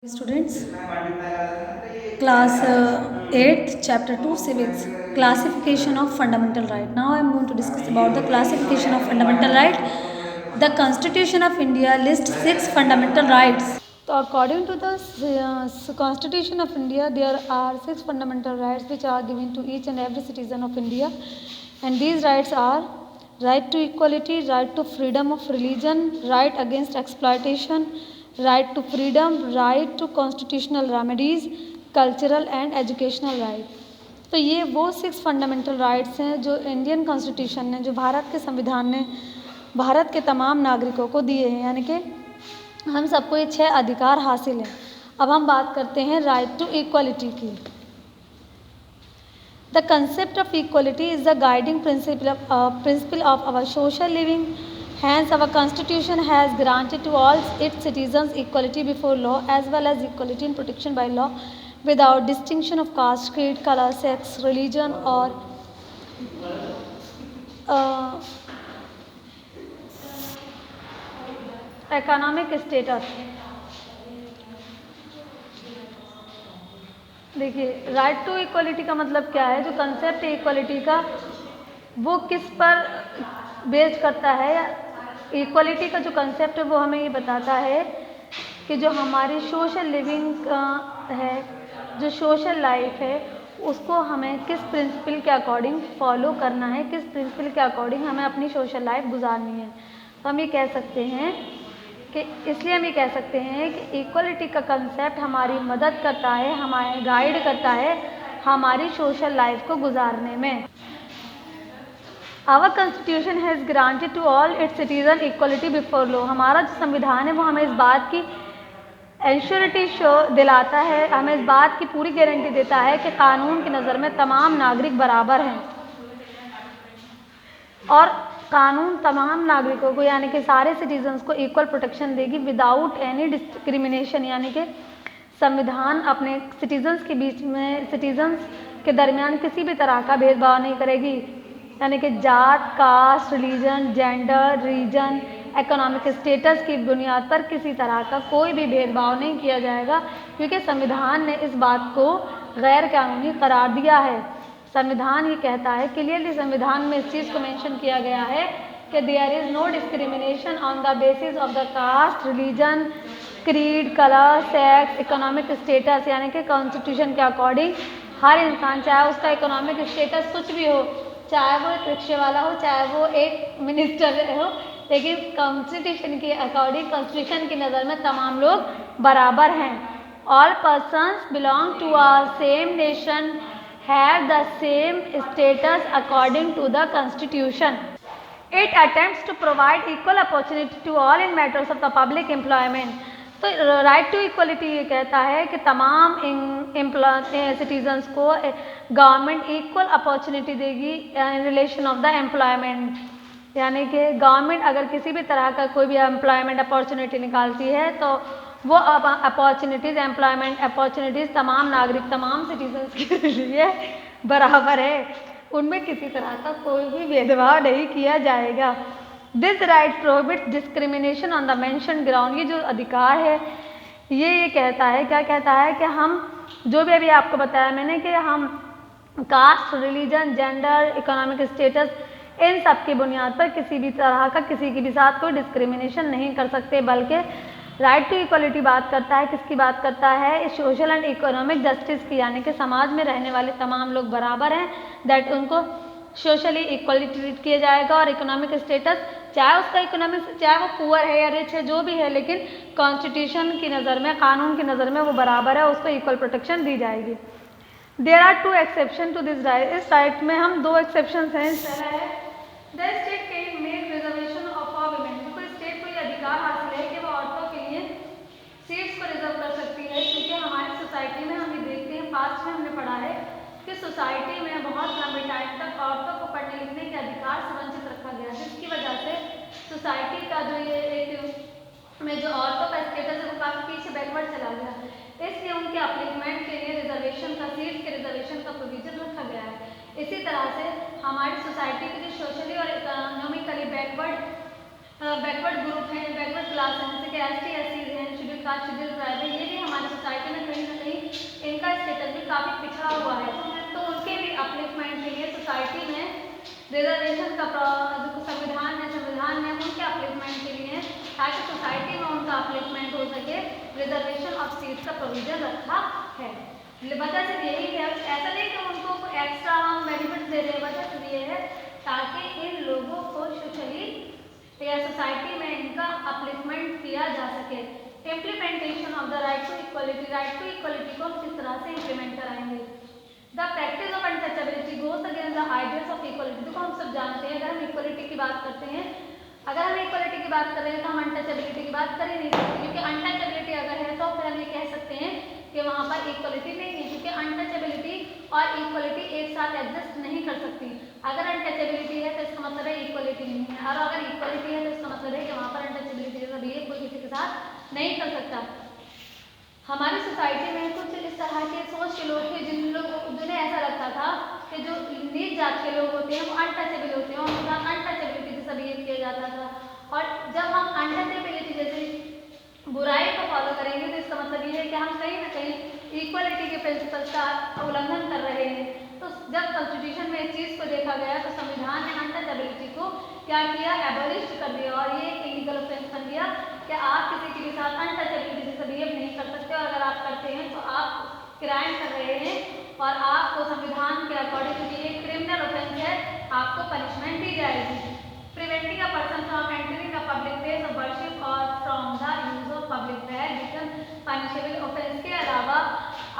Students, class 8, chapter 2, civics, classification of fundamental right. Now I am going to discuss about the classification of fundamental right. The Constitution of India lists 6 fundamental rights. So according to the Constitution of India, there are 6 fundamental rights which are given to each and every citizen of India, and these rights are right to equality, right to freedom of religion, right against exploitation, right to freedom, right to constitutional remedies, cultural and educational right. तो ये वो 6 fundamental rights हैं जो Indian constitution ने, जो भारत के संविधान ने भारत के तमाम नागरिकों को दिए हैं, यानी कि हम सबको ये 6 अधिकार हासिल हैं। अब हम बात करते हैं राइट टू इक्वलिटी की। The concept of equality is the guiding principle of our social living. Hence, our Constitution has granted to all its citizens equality before law as well as equality in protection by law without distinction of caste, creed, color, sex, religion or economic status. देखिए, right to equality का मतलब क्या है? जो concept है equality का, वो किस पर बेस्ड करता है? या इक्वलिटी का जो कंसेप्ट है वो हमें ये बताता है कि जो हमारी सोशल लिविंग है, जो सोशल लाइफ है, उसको हमें किस प्रिंसिपल के अकॉर्डिंग फॉलो करना है, किस प्रिंसिपल के अकॉर्डिंग हमें अपनी सोशल लाइफ गुजारनी है। तो हम ये कह सकते हैं कि इसलिए हम ये कह सकते हैं कि इक्वलिटी का कंसेप्ट हमारी मदद करता है, हमारे गाइड करता है हमारी सोशल लाइफ को गुजारने में। Our constitution has granted to all its citizen equality before law. हमारा जो संविधान है वो हमें इस बात की एंश्योरिटी दिलाता है, हमें इस बात की पूरी गारंटी देता है कि कानून की नज़र में तमाम नागरिक बराबर हैं और कानून तमाम नागरिकों को, यानी कि सारे सिटीजन्स को इक्वल प्रोटेक्शन देगी विदाउट एनी डिस्क्रिमिनेशन। यानी कि संविधान अपने सिटीजन्स के बीच में, सिटीजन्स के दरमियान किसी भी तरह का भेदभाव नहीं करेगी, यानी कि जात, caste, religion, gender, region, economic status की बुनियाद पर किसी तरह का कोई भी भेदभाव नहीं किया जाएगा, क्योंकि संविधान ने इस बात को गैर कानूनी करार दिया है। संविधान ये कहता है, क्लियरली संविधान में इस चीज़ को मेंशन किया गया है कि there is no discrimination on the basis of the caste, religion, creed, colour, sex, economic status. यानी कि कॉन्स्टिट्यूशन के अकॉर्डिंग हर इंसान, चाहे उसका इकोनॉमिक स्टेटस कुछ भी हो, चाहे वो एक रिक्शे वाला हो, चाहे वो एक मिनिस्टर हो, लेकिन कॉन्स्टिट्यूशन के अकॉर्डिंग, कॉन्स्टिट्यूशन की नज़र में तमाम लोग बराबर हैं। All persons belong to our same nation have the same status according to the Constitution. It attempts to provide equal opportunity to all in matters of the public employment. तो right to equality ये कहता है कि तमाम citizens को government equal opportunity देगी in relation of the employment. यानी कि गवर्नमेंट अगर किसी भी तरह का कोई भी एम्प्लॉयमेंट अपॉर्चुनिटी निकालती है तो वो अपॉर्चुनिटीज़, एम्प्लॉयमेंट अपॉर्चुनिटीज़ तमाम नागरिक, तमाम सिटीजन्स के लिए बराबर है, उनमें किसी तरह का कोई भी भेदभाव नहीं किया जाएगा। This right prohibits discrimination on the mention ground. ये जो अधिकार है ये कहता है, क्या कहता है कि हम जो भी अभी आपको बताया मैंने कि हम caste, religion, gender, economic status, इन सब की बुनियाद पर किसी भी तरह का किसी के भी साथ कोई डिस्क्रिमिनेशन नहीं कर सकते, बल्कि राइट टू इक्वलिटी बात करता है, किसकी बात करता है? सोशल एंड इकोनॉमिक जस्टिस की। यानी कि समाज में रहने वाले तमाम लोग बराबर हैं, दैट उनको सोशली इक्वली ट्रीट किया जाएगा, और इकोनॉमिक स्टेटस, चाहे उसका इकोनॉमिक, चाहे वो पुअर है या रिच है, जो भी है, लेकिन कॉन्स्टिट्यूशन की नज़र में, कानून की नज़र में वो बराबर है, उसको इक्वल प्रोटेक्शन दी जाएगी। There are 2 exception to this right. इस राइट में हम 2 एक्सेप्शन हैं। पहला है the state can make reservation of for women. कोई स्टेट को ये अधिकार हासिल है कि वो औरतों के लिए सीट्स को रिजर्व कर सकती है, क्योंकि हमारी सोसाइटी में हम ये देखते हैं, पास्ट में हमने पढ़ा है कि सोसाइटी में बहुत लंबे टाइम तक औरतों को पढ़ने लिखने के अधिकार से वंचित रखा गया, जिसकी वजह से सोसाइटी का जो ये एक में जो औरतों का स्टेटस है वो काफ़ी पीछे बैकवर्ड चला गया। इसलिए उनके अपलिफ्टमेंट के लिए रिजर्वेशन का, सीट्स के रिजर्वेशन का प्रोविजन रखा गया है। इसी तरह से हमारी सोसाइटी के जो सोशली और इकोनॉमिकली बैकवर्ड ग्रुप हैं, बैकवर्ड क्लास हैं, जैसे कि ST SCs हैं, शेड्यूल बाद शेड्यूल ट्राइब है, ये भी हमारी सोसाइटी में कहीं ना कहीं इनका स्टेटस भी काफ़ी पिछड़ा हुआ है। तो उनके भी अपलिफ्टमेंट के लिए सोसाइटी में रिजर्वेशन का जो संविधान है उनके अपलिफ्टमेंट के लिए, ताकि सोसाइटी में उनका अपलिफ्टमेंट हो सके, रिजर्वेशन ऑफ सीट्स का प्रोविजन रखा है। वजह से यही है, ऐसा नहीं कि उनको एक्स्ट्रा हम बेनिफिट दे रहे हैं, वजह से ये है ताकि इन लोगों को सोशली या सोसाइटी में इनका अपलिफ्टमेंट किया जा सके। Implementation of the right to equality को हम किस तरह से इम्प्लीमेंट कराएंगे। The practice of untouchability goes against the ideals of equality. देखो हम सब जानते हैं, अगर हम इक्वलिटी की बात करते हैं, अगर हम इक्वलिटी की बात कर रहे हैं तो हम अनटचेबिलिटी की बात कर ही नहीं सकते, क्योंकि अनटचेबिलिटी अगर है तो फिर हम ये कह सकते हैं कि वहाँ पर इक्वलिटी नहीं है, क्योंकि अनटचेबिलिटी और इक्वलिटी एक साथ एग्जिस्ट नहीं कर सकती। अगर अनटचेबिलिटी है तो इसका मतलब है इक्वलिटी नहीं है, और अगर इक्वलिटी है तो इसका मतलब है कि वहाँ पर अनटचेबिलिटी जैसा बिहेव कोई किसी के साथ नहीं कर सकता। हमारी सोसाइटी में कुछ इस तरह के सोच के लोग थे जिन्हें ऐसा लगता था कि जो नीच जात के लोग होते हैं वो अनटचेबल होते हैं, उनके साथ अनटचेबिलिटी जैसा बिहेव किया जाता था। और जब हम अनटचेबिलिटी जैसे बुराई को फॉलो करेंगे तो इसका मतलब ये है कि हम कहीं ना कहीं इक्वलिटी के प्रिंसिपल्स का उल्लंघन कर रहे हैं। तो जब कॉन्स्टिट्यूशन में इस चीज़ को देखा गया तो संविधान ने अनटचेबिलिटी को क्या किया, एबॉलिश कर दिया, और ये एक लीगल ऑफेंस बन गया कि आप किसी के साथ अनटचेबिलिटी जैसे बिहेव नहीं कर सकते, और अगर आप करते हैं तो आप क्राइम कर रहे हैं और आपको संविधान के अकॉर्डिंग ये एक क्रिमिनल ऑफेंस है, आपको पनिशमेंट दी जाएगी। Preventing a person from entering a public place of worship और from the use of public where become punishable offence. के अलावा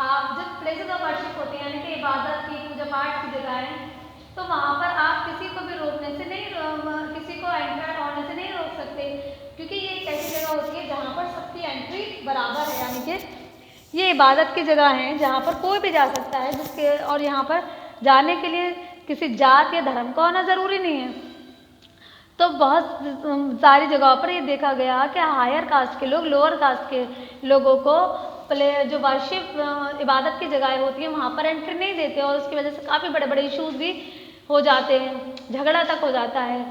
आप जब प्लेसेस ऑफ वर्शिप होते हैं, यानी कि इबादत की, पूजा पाठ की जगहें, तो वहाँ पर आप किसी को भी रोकने से नहीं, किसी को एंटर होने से नहीं रोक सकते, क्योंकि ये एक ऐसी जगह होती है जहाँ पर सबकी एंट्री बराबर है, यानी कि ये इबादत की जगह है जहाँ पर कोई भी जा सकता है, जिसके और यहाँ पर जाने के लिए किसी जात या धर्म का होना ज़रूरी नहीं है। तो बहुत सारी जगहों पर ये देखा गया कि हायर कास्ट के लोग लोअर कास्ट के लोगों को जो वर्शिप इबादत की जगहें होती हैं वहाँ पर एंट्री नहीं देते, और उसकी वजह से काफ़ी बड़े बड़े इश्यूज भी हो जाते हैं, झगड़ा तक हो जाता है।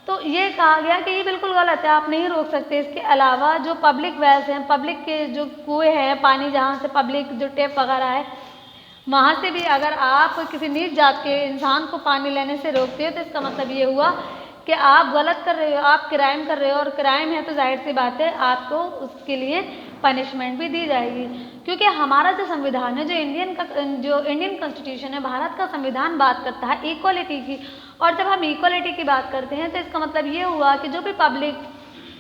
तो ये कहा गया कि ये बिल्कुल गलत है, आप नहीं रोक सकते। इसके अलावा जो पब्लिक वेल्स हैं, पब्लिक के जो कुएँ हैं, पानी जहाँ से पब्लिक जो टैप वगैरह है, वहाँ से भी अगर आप किसी नीच जात के इंसान को पानी लेने से रोकते हो तो इसका मतलब ये हुआ कि आप गलत कर रहे हो, आप क्राइम कर रहे हो, और क्राइम है तो जाहिर सी बात है आपको उसके लिए पनिशमेंट भी दी जाएगी। क्योंकि हमारा जो संविधान है, जो इंडियन कॉन्स्टिट्यूशन है, भारत का संविधान बात करता है इक्वलिटी की, और जब हम इक्वलिटी की बात करते हैं तो इसका मतलब ये हुआ कि जो भी पब्लिक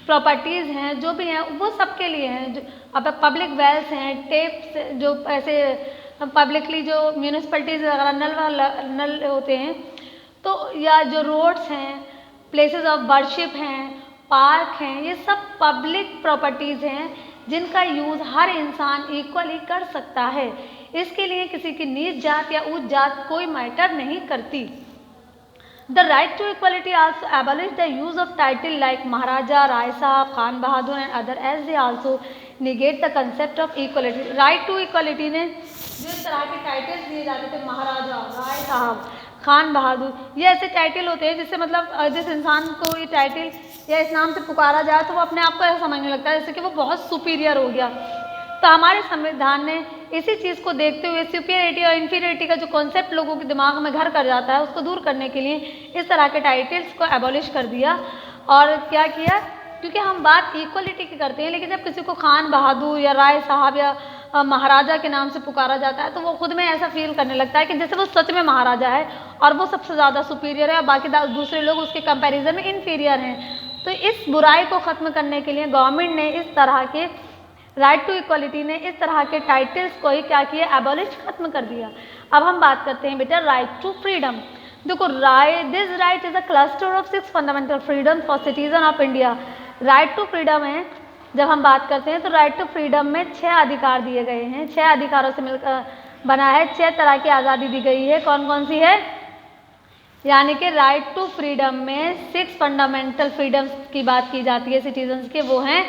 प्रॉपर्टीज़ हैं, जो भी हैं, वो सबके लिए हैं। जो अब पब्लिक वेल्स हैं, टेप्स, जो ऐसे पब्लिकली जो म्यूनिसिपैलिटीज़ वगैरह नल होते हैं, तो या जो रोड्स हैं, प्लेसेस ऑफ वर्शिप हैं, पार्क हैं, ये सब पब्लिक प्रॉपर्टीज़ हैं जिनका यूज़ हर इंसान इक्वली कर सकता है। इसके लिए किसी की नीच जात या ऊंच जात कोई मैटर नहीं करती। The right to equality also abolish the use of title like Maharaja, Rai Sahab, Khan Bahadur and other as they also negate the concept of equality. Right to equality ने जो इस तरह के टाइटल्स दिए जाते थे, महाराजा, राय साहब, खान बहादुर, ये ऐसे टाइटल होते हैं जिससे मतलब जिस इंसान को ये टाइटल या इस नाम से पुकारा जाए तो वो अपने आप को ऐसा समझने लगता है जैसे कि वो बहुत सुपीरियर हो गया। तो हमारे संविधान ने इसी चीज़ को देखते हुए सुपीरियरिटी और इन्फीरियरिटी का जो कॉन्सेप्ट लोगों के दिमाग में घर कर जाता है, उसको दूर करने के लिए इस तरह के टाइटल्स को एबॉलिश कर दिया। और क्या किया, क्योंकि हम बात इक्वलिटी की करते हैं, लेकिन जब किसी को खान बहादुर या राय साहब या महाराजा के नाम से पुकारा जाता है तो वो खुद में ऐसा फील करने लगता है कि जैसे वो सच में महाराजा है और वो सबसे ज़्यादा सुपीरियर है और बाकी दूसरे लोग उसके कंपैरिजन में इन्फीरियर हैं। तो इस बुराई को ख़त्म करने के लिए गवर्नमेंट ने इस तरह के राइट टू इक्वलिटी ने इस तरह के टाइटल्स को ही क्या किया, एबॉलिश खत्म कर दिया। अब हम बात करते हैं बेटा राइट टू फ्रीडम। देखो this right is a cluster of 6 fundamental freedom for citizen of India. Right to freedom है, जब हम बात करते हैं तो राइट टू फ्रीडम में 6 अधिकार दिए गए हैं, 6 अधिकारों से मिलकर बना है, 6 तरह की आज़ादी दी गई है। कौन कौन सी है, यानी कि राइट टू फ्रीडम में 6 फंडामेंटल फ्रीडम्स की बात की जाती है सिटीजन्स के। वो हैं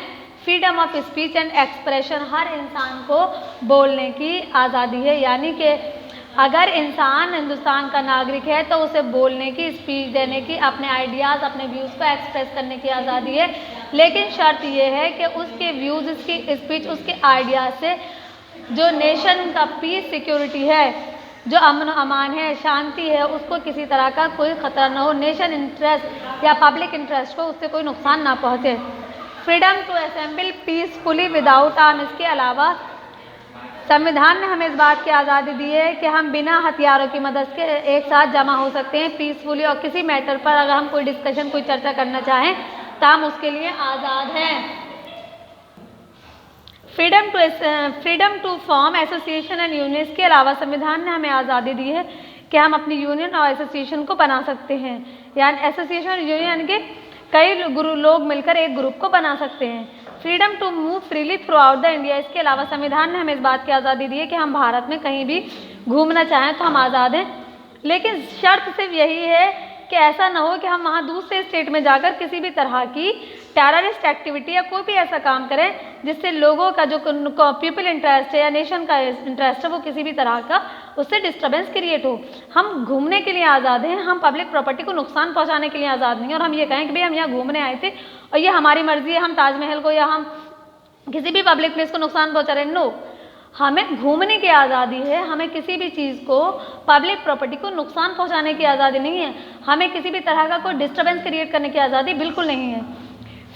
freedom of speech and expression, हर इंसान को बोलने की आज़ादी है, यानी कि अगर इंसान हिंदुस्तान का नागरिक है तो उसे बोलने की, स्पीच देने की, अपने आइडियाज़, अपने व्यूज़ को एक्सप्रेस करने की आज़ादी है। लेकिन शर्त ये है कि उसके व्यूज़, उसकी स्पीच, उसके आइडिया से जो नेशन का पीस सिक्योरिटी है, जो अमन अमान है, शांति है, उसको किसी तरह का कोई खतरा ना हो, नेशन इंटरेस्ट या पब्लिक इंटरेस्ट को उससे कोई नुकसान ना पहुँचे। Freedom to assemble peacefully without arm, इसके अलावा संविधान ने हमें इस बात की आज़ादी दी है कि हम बिना हथियारों की मदद के एक साथ जमा हो सकते हैं पीसफुली, और किसी मैटर पर अगर हम कोई डिस्कशन, कोई चर्चा करना चाहें तो हम उसके लिए आज़ाद हैं। Freedom to form association and union, इसके अलावा संविधान ने हमें आज़ादी दी है कि हम अपनी यूनियन और एसोसिएशन को बना सकते हैं, यानी एसोसिएशन और यूनियन के कई लोग मिलकर एक ग्रुप को बना सकते हैं। Freedom to move freely throughout the India, इसके अलावा संविधान ने हमें इस बात की आज़ादी दी है कि हम भारत में कहीं भी घूमना चाहें तो हम आज़ाद हैं, लेकिन शर्त सिर्फ यही है कि ऐसा ना हो कि हम वहाँ दूसरे स्टेट में जाकर किसी भी तरह की टेररिस्ट एक्टिविटी या कोई भी ऐसा काम करें जिससे लोगों का जो पीपल इंटरेस्ट है या नेशन का इंटरेस्ट है वो किसी भी तरह का उससे डिस्टर्बेंस क्रिएट हो। हम घूमने के लिए आज़ाद हैं, हम पब्लिक प्रॉपर्टी को नुकसान पहुंचाने के लिए आज़ाद नहीं हैं। और हम ये कहें कि भाई हम यहाँ घूमने आए थे और ये हमारी मर्जी है, हम ताजमहल को या हम किसी भी पब्लिक प्लेस को नुकसान पहुँचा रहे हैं, नो, हमें घूमने की आज़ादी है, हमें किसी भी चीज़ को, पब्लिक प्रॉपर्टी को नुकसान पहुंचाने की आज़ादी नहीं है, हमें किसी भी तरह का कोई डिस्टर्बेंस क्रिएट करने की आज़ादी बिल्कुल नहीं है।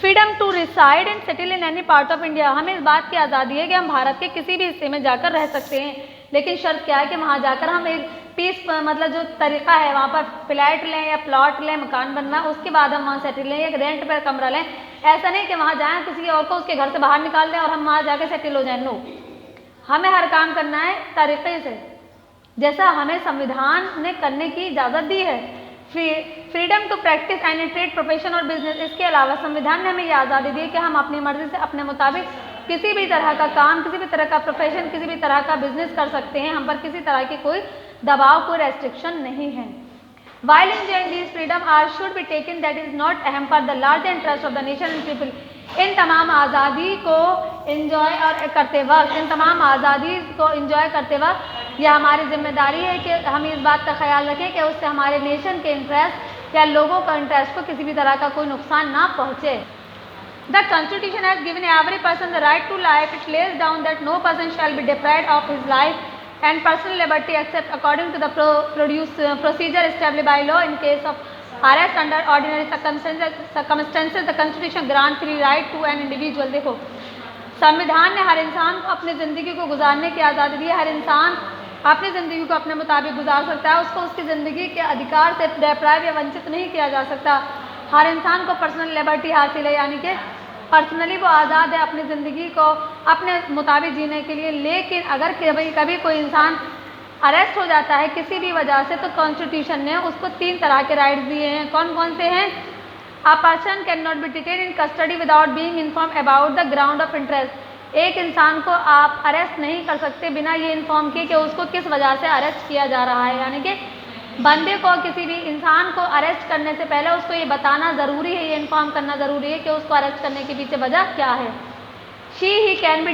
Freedom to reside and settle in any part of India, हमें इस बात की आज़ादी है कि हम भारत के किसी भी हिस्से में जाकर रह सकते हैं, लेकिन शर्त क्या है कि वहाँ जाकर हम एक पीस, मतलब जो तरीका है वहाँ पर फ्लैट लें या प्लॉट लें, मकान बनवाएं, उसके बाद हम वहाँ सेटल लें, एक रेंट पर कमरा लें। ऐसा नहीं कि वहाँ जाएँ किसी और को उसके घर से बाहर निकाल दें और हम वहाँ जाकर सेटल हो जाएँ, नो, हमें हर काम करना है तरीके से जैसा हमें संविधान ने करने की इजाज़त दी है। Freedom to practice any trade, profession और बिजनेस, इसके अलावा संविधान ने हमें ये आज़ादी दी है कि हम अपनी मर्जी से अपने मुताबिक किसी भी तरह का काम, किसी भी तरह का प्रोफेशन, किसी भी तरह का बिजनेस कर सकते हैं, हम पर किसी तरह की कोई दबाव, कोई रेस्ट्रिक्शन नहीं है। While enjoying these freedom are should be taken that is not hamper the large interest of the nation and people, इन तमाम आज़ादी को इंजॉय और करते वक्त, इन तमाम आज़ादी को इंजॉय करते वक्त यह हमारी जिम्मेदारी है कि हम इस बात का ख्याल रखें कि उससे हमारे नेशन के इंटरेस्ट या लोगों का इंटरेस्ट को किसी भी तरह का कोई नुकसान ना पहुँचे। The Constitution has given every person the right to life. It lays down that no person shall be deprived of his life and personal liberty except according to the procedure established by law. In case of arrest under ordinary circumstances, the Constitution grants free right to an individual। देखो, संविधान ने हर इंसान को अपनी ज़िंदगी को गुजारने की आज़ादी दी है। हर इंसान अपनी ज़िंदगी को अपने मुताबिक गुजार सकता है, उसको उसकी ज़िंदगी के अधिकार से डिप्राइव या वंचित नहीं किया जा सकता। हर इंसान को पर्सनल लिबर्टी हासिल है, यानी कि पर्सनली वो आज़ाद है अपनी ज़िंदगी को अपने मुताबिक जीने के लिए। लेकिन अगर कभी कोई इंसान अरेस्ट हो जाता है किसी भी वजह से, तो कॉन्स्टिट्यूशन ने उसको 3 तरह के राइट्स दिए हैं। कौन कौन से हैं? A person can not be detain in custody without being inform about the ground of interest. एक इंसान को आप अरेस्ट नहीं कर सकते बिना ये इन्फॉर्म किए कि उसको किस वजह से अरेस्ट किया जा रहा है, यानी कि बंदे को, किसी भी इंसान को अरेस्ट करने से पहले उसको ये बताना ज़रूरी है, ये इन्फॉर्म करना ज़रूरी है कि उसको अरेस्ट करने के पीछे वजह क्या है। He can be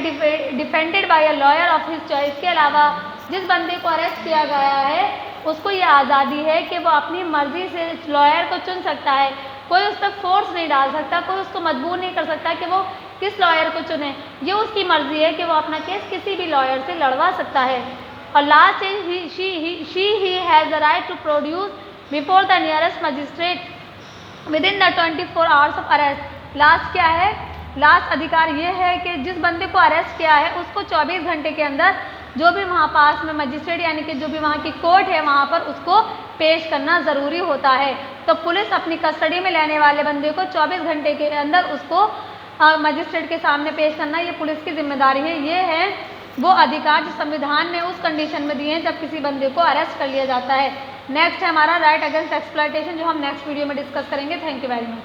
defended bye a lawyer of his choice, के अलावा जिस बंदे को अरेस्ट किया गया है उसको ये आज़ादी है कि वो अपनी मर्जी से लॉयर को चुन सकता है, कोई उस पर फोर्स नहीं डाल सकता, कोई उसको मजबूर नहीं कर सकता कि वो किस लॉयर को चुने, ये उसकी मर्जी है कि वो अपना केस किसी भी लॉयर से लड़वा सकता है। और last is he has the right to produce before the nearest magistrate within the 24 hours of arrest. Last क्या है? लास्ट अधिकार ये है कि जिस बंदे को अरेस्ट किया है उसको 24 घंटे के अंदर जो भी वहाँ पास में मजिस्ट्रेट यानी कि जो भी वहाँ की कोर्ट है वहाँ पर उसको पेश करना ज़रूरी होता है। तो पुलिस अपनी कस्टडी में लेने वाले बंदे को 24 घंटे के अंदर उसको मजिस्ट्रेट के सामने पेश करना, ये पुलिस की जिम्मेदारी है। ये है वो अधिकार जो संविधान ने उस कंडीशन में दिए हैं जब किसी बंदे को अरेस्ट कर लिया जाता है। नेक्स्ट है हमारा राइट अगेंस्ट एक्सप्लॉयटेशन, जो हम नेक्स्ट वीडियो में डिस्कस करेंगे। Thank you very much.